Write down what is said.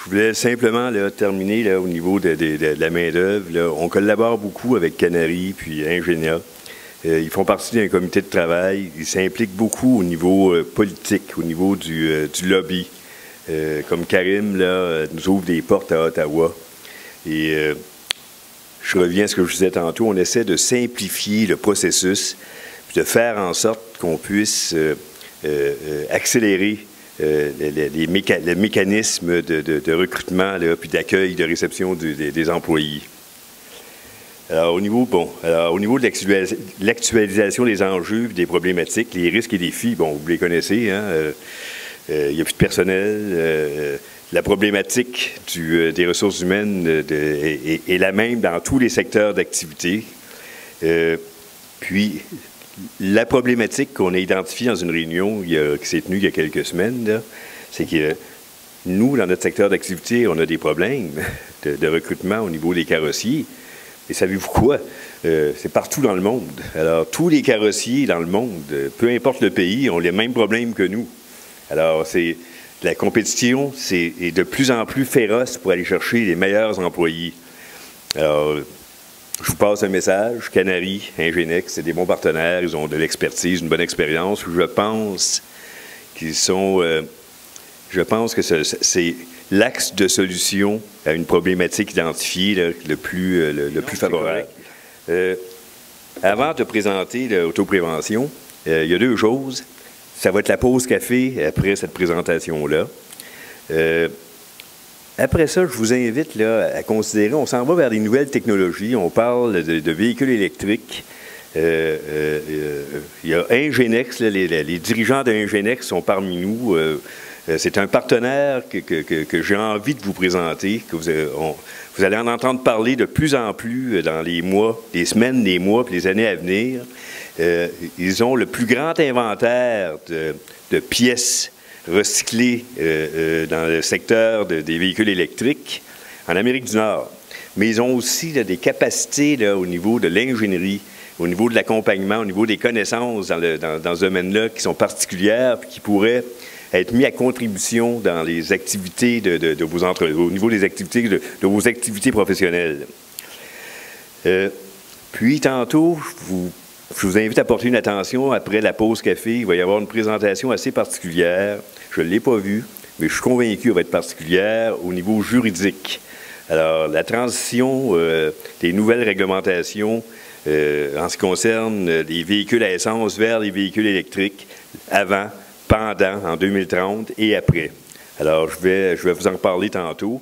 voulais simplement là, terminer là, au niveau de la main-d'œuvre. On collabore beaucoup avec Canary puis Ingénia. Ils font partie d'un comité de travail. Ils s'impliquent beaucoup au niveau politique, au niveau du lobby. Comme Karim là, nous ouvre des portes à Ottawa. Et je reviens à ce que je disais tantôt, on essaie de simplifier le processus, puis de faire en sorte qu'on puisse accélérer le mécanisme de recrutement, là, puis d'accueil, de réception des employés. Alors, au niveau de l'actualisation des enjeux, des problématiques, les risques et défis, bon, vous les connaissez, hein, il n'y a plus de personnel. La problématique des ressources humaines est la même dans tous les secteurs d'activité. Puis, la problématique qu'on a identifiée dans une réunion qui s'est tenue il y a quelques semaines, c'est que nous, dans notre secteur d'activité, on a des problèmes de recrutement au niveau des carrossiers. Et savez-vous quoi? C'est partout dans le monde. Alors, tous les carrossiers dans le monde, peu importe le pays, ont les mêmes problèmes que nous. Alors, la compétition est de plus en plus féroce pour aller chercher les meilleurs employés. Alors, je vous passe un message. Canary, Ingenex, c'est des bons partenaires. Ils ont de l'expertise, une bonne expérience. Je pense qu'ils sont... je pense que c'est l'axe de solution à une problématique identifiée là, le plus favorable. Avant de présenter l'autoprévention, il y a deux choses. Ça va être la pause café après cette présentation-là. Après ça, je vous invite là, à considérer, on s'en va vers des nouvelles technologies. On parle de véhicules électriques. Il y a Ingenex, là, les dirigeants d'Ingenex sont parmi nous. C'est un partenaire que j'ai envie de vous présenter, que vous allez en entendre parler de plus en plus dans les mois, les semaines, les mois, puis les années à venir. Ils ont le plus grand inventaire de pièces recyclées dans le secteur des véhicules électriques en Amérique du Nord. Mais ils ont aussi là, des capacités là, au niveau de l'ingénierie, au niveau de l'accompagnement, au niveau des connaissances dans ce domaine-là qui sont particulières et qui pourraient être mis à contribution dans les activités de vos entreprises, au niveau des activités de vos activités professionnelles. Puis, tantôt, je vous invite à porter une attention après la pause café. Il va y avoir une présentation assez particulière. Je ne l'ai pas vue, mais je suis convaincu qu'elle va être particulière au niveau juridique. Alors, la transition des nouvelles réglementations en ce qui concerne les véhicules à essence vers les véhicules électriques avant, pendant, en 2030 et après. Alors, je vais vous en parler tantôt.